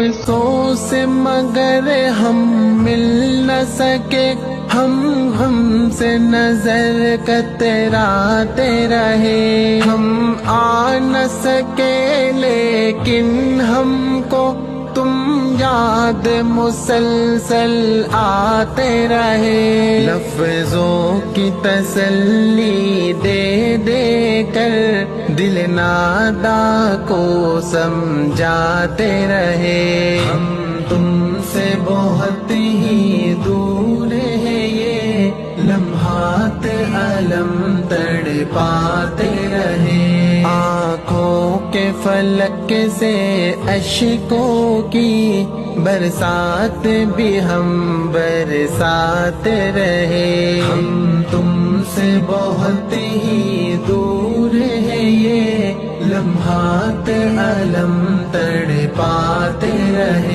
افسوس مگر ہم مل نہ سکے، ہم سے نظر قطراتے رہے، ہم آ نہ سکے لیکن ہم کو تم یاد مسلسل آتے رہے، لفظوں کی تسلی دے دے کر دل نادا کو سمجھاتے رہے، ہم تم سے بہت ہی دور ہے یہ لمحات علم تڑپاتے رہے، آنکھوں کے فلک سے اشکوں کی برسات بھی ہم برساتے رہے، ہم تم سے بہت ہی دور ہے یہ لمحات علم تڑپاتے رہے۔